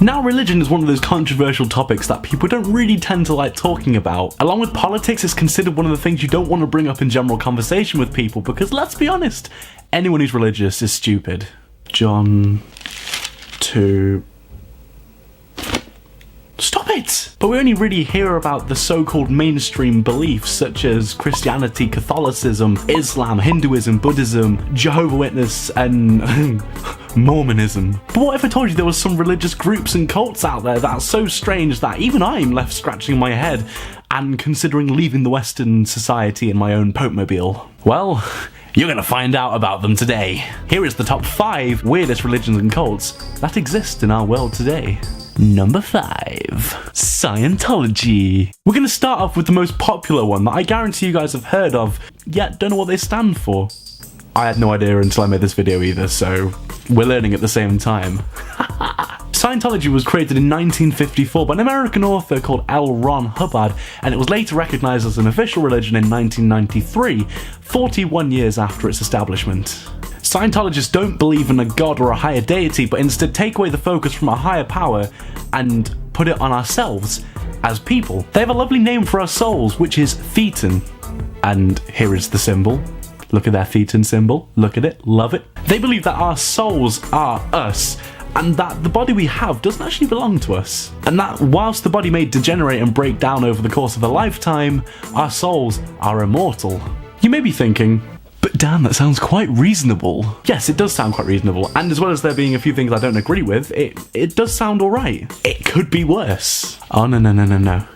Now, religion is one of those controversial topics that people don't really tend to like talking about. Along with politics, it's considered one of the things you don't want to bring up in general conversation with people because, let's be honest, anyone who's religious is stupid. John 2... Stop it! But we only really hear about the so-called mainstream beliefs such as Christianity, Catholicism, Islam, Hinduism, Buddhism, Jehovah's Witness, and Mormonism. But what if I told you there was some religious groups and cults out there that are so strange that even I'm left scratching my head and considering leaving the Western society in my own Pope-mobile? Well, you're gonna find out about them today. Here is the top 5 weirdest religions and cults that exist in our world today. Number 5. Scientology. We're going to start off with the most popular one that I guarantee you guys have heard of, yet don't know what they stand for. I had no idea until I made this video either, so we're learning at the same time. Scientology was created in 1954 by an American author called L. Ron Hubbard, and it was later recognized as an official religion in 1993, 41 years after its establishment. Scientologists don't believe in a god or a higher deity, but instead take away the focus from a higher power and put it on ourselves as people. They have a lovely name for our souls, which is thetan. And here is the symbol. Look at their thetan symbol. Look at it. Love it. They believe that our souls are us, and that the body we have doesn't actually belong to us. And that whilst the body may degenerate and break down over the course of a lifetime, our souls are immortal. You may be thinking, but damn, that sounds quite reasonable. Yes, it does sound quite reasonable, and as well as there being a few things I don't agree with, it does sound alright. It could be worse. Oh no.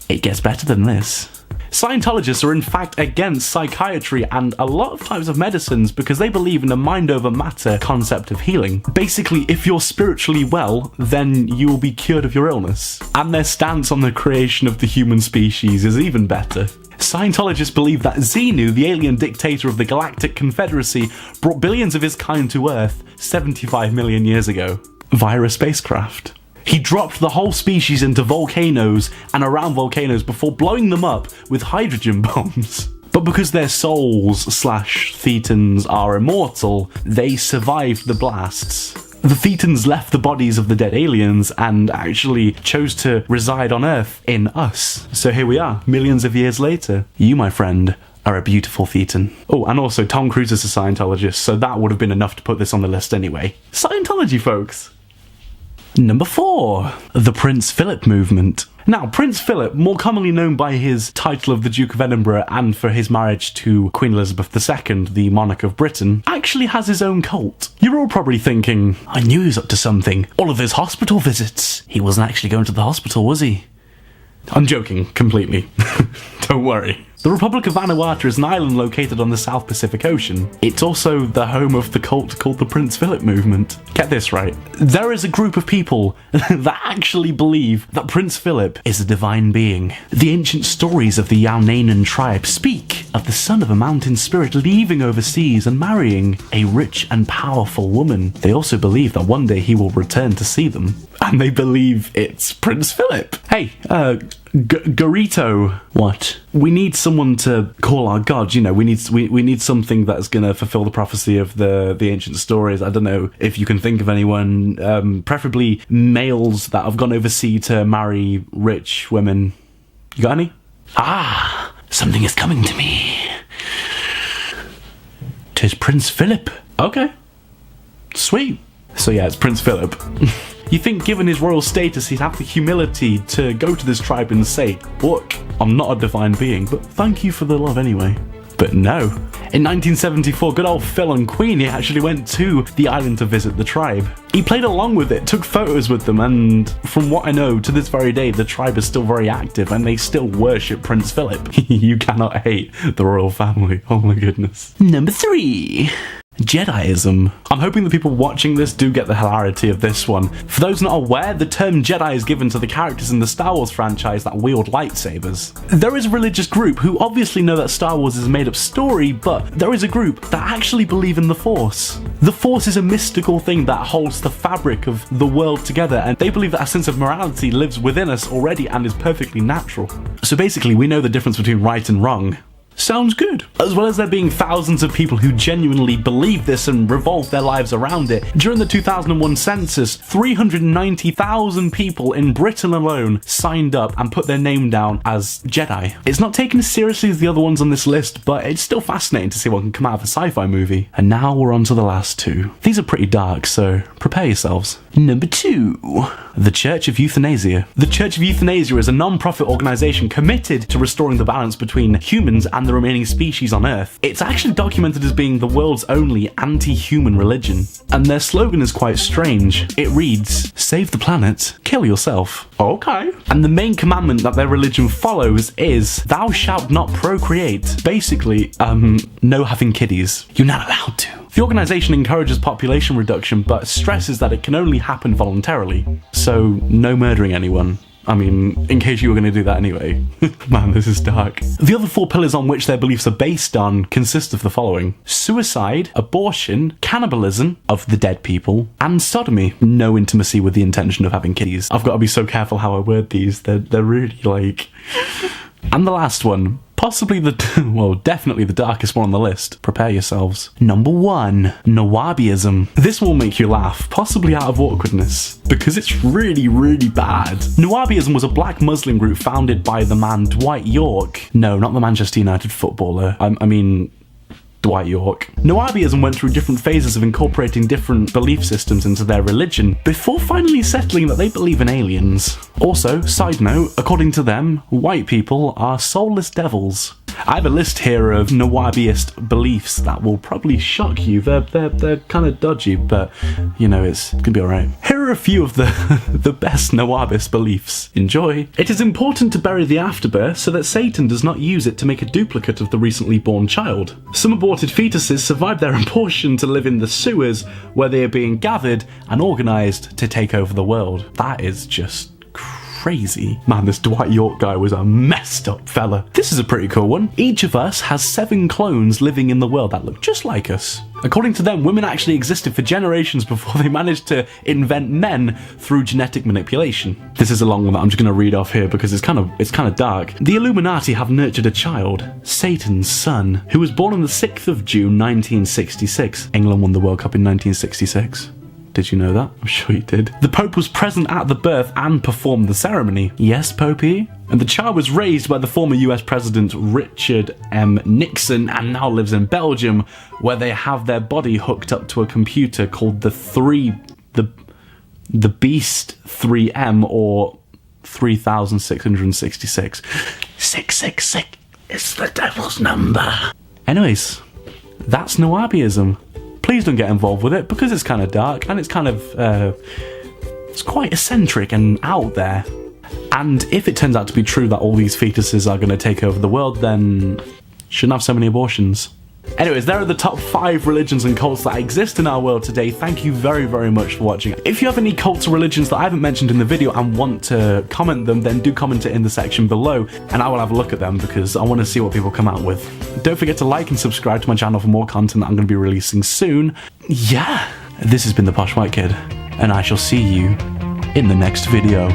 It gets better than this. Scientologists are in fact against psychiatry and a lot of types of medicines because they believe in a mind over matter concept of healing. Basically, if you're spiritually well, then you will be cured of your illness. And their stance on the creation of the human species is even better. Scientologists believe that Xenu, the alien dictator of the Galactic Confederacy, brought billions of his kind to Earth 75 million years ago via a spacecraft. He dropped the whole species into volcanoes and around volcanoes before blowing them up with hydrogen bombs. But because their souls / thetans are immortal, they survived the blasts. The thetans left the bodies of the dead aliens and actually chose to reside on Earth in us. So here we are, millions of years later. You, my friend, are a beautiful thetan. Oh, and also Tom Cruise is a Scientologist, so that would have been enough to put this on the list anyway. Scientology, folks. Number 4. The Prince Philip movement. Now, Prince Philip, more commonly known by his title of the Duke of Edinburgh and for his marriage to Queen Elizabeth II, the monarch of Britain, actually has his own cult. You're all probably thinking, I knew he was up to something. All of those hospital visits. He wasn't actually going to the hospital, was he? I'm joking, completely. Don't worry. The Republic of Vanuatu is an island located on the South Pacific Ocean. It's also the home of the cult called the Prince Philip movement. Get this right. There is a group of people that actually believe that Prince Philip is a divine being. The ancient stories of the Yaonanan tribe speak of the son of a mountain spirit leaving overseas and marrying a rich and powerful woman. They also believe that one day he will return to see them. And they believe it's Prince Philip. Hey, Garito. What? We need someone to call our god, you know, we need something that's gonna fulfill the prophecy of the ancient stories. I don't know if you can think of anyone, preferably males that have gone overseas to marry rich women. You got any? Ah, something is coming to me. 'Tis Prince Philip. Okay. Sweet. So yeah, it's Prince Philip. You think given his royal status he'd have the humility to go to this tribe and say, look, I'm not a divine being, but thank you for the love anyway. But no. In 1974, good old Phil and Queen, he actually went to the island to visit the tribe. He played along with it, took photos with them, and from what I know, to this very day, the tribe is still very active and they still worship Prince Philip. You cannot hate the royal family. Oh my goodness. Number 3. Jediism. I'm hoping the people watching this do get the hilarity of this one. For those not aware, the term Jedi is given to the characters in the Star Wars franchise that wield lightsabers. There is a religious group who obviously know that Star Wars is a made-up story, but there is a group that actually believe in the Force. The Force is a mystical thing that holds the fabric of the world together, and they believe that a sense of morality lives within us already and is perfectly natural. So basically, we know the difference between right and wrong. Sounds good. As well as there being thousands of people who genuinely believe this and revolve their lives around it, during the 2001 census, 390,000 people in Britain alone signed up and put their name down as Jedi. It's not taken as seriously as the other ones on this list, but it's still fascinating to see what can come out of a sci-fi movie. And now we're on to the last two. These are pretty dark, so prepare yourselves. Number 2. The Church of Euthanasia. The Church of Euthanasia is a non-profit organisation committed to restoring the balance between humans and the remaining species on Earth. It's actually documented as being the world's only anti-human religion. And their slogan is quite strange. It reads, "Save the planet, kill yourself." Okay. And the main commandment that their religion follows is, "Thou shalt not procreate." Basically, no having kiddies. You're not allowed to. The organisation encourages population reduction, but stresses that it can only happen voluntarily. So, no murdering anyone. I mean, in case you were going to do that anyway. Man, this is dark. The other 4 pillars on which their beliefs are based on consist of the following: suicide, abortion, cannibalism of the dead people, and sodomy. No intimacy with the intention of having kiddies. I've got to be so careful how I word these. They're really like... And the last one, possibly well, definitely the darkest one on the list. Prepare yourselves. Number 1, Nuwaubianism. This will make you laugh, possibly out of awkwardness, because it's really, really bad. Nuwaubianism was a black Muslim group founded by the man Dwight York. No, not the Manchester United footballer. I mean... Dwight York. Nuwaubianism went through different phases of incorporating different belief systems into their religion before finally settling that they believe in aliens. Also, side note, according to them, white people are soulless devils. I have a list here of Nuwaubiist beliefs that will probably shock you. They're kind of dodgy, but you know, it's gonna be alright. Here are a few of the best Nuwaubiist beliefs. Enjoy. It is important to bury the afterbirth so that Satan does not use it to make a duplicate of the recently born child. Some aborted fetuses survive their abortion to live in the sewers where they are being gathered and organised to take over the world. That is just crazy. Man, this Dwight York guy was a messed up fella. This is a pretty cool one. Each of us has 7 clones living in the world that look just like us. According to them, women actually existed for generations before they managed to invent men through genetic manipulation. This is a long one that I'm just going to read off here because it's kind of dark. The Illuminati have nurtured a child, Satan's son, who was born on the 6th of June 1966. England won the World Cup in 1966. Did you know that? I'm sure you did. The Pope was present at the birth and performed the ceremony. Yes, Popey? And the child was raised by the former US President Richard M. Nixon and now lives in Belgium, where they have their body hooked up to a computer called the Beast 3M, or 3666. 666 is the devil's number. Anyways, that's Nuwaubianism. Please don't get involved with it because it's kind of dark and it's kind of, it's quite eccentric and out there. And if it turns out to be true that all these fetuses are going to take over the world, then shouldn't have so many abortions. Anyways, there are the top 5 religions and cults that exist in our world today. Thank you very, very much for watching. If you have any cults or religions that I haven't mentioned in the video and want to comment them, then do comment it in the section below and I will have a look at them because I want to see what people come out with. Don't forget to like and subscribe to my channel for more content that I'm going to be releasing soon. Yeah, this has been the Posh White Kid and I shall see you in the next video.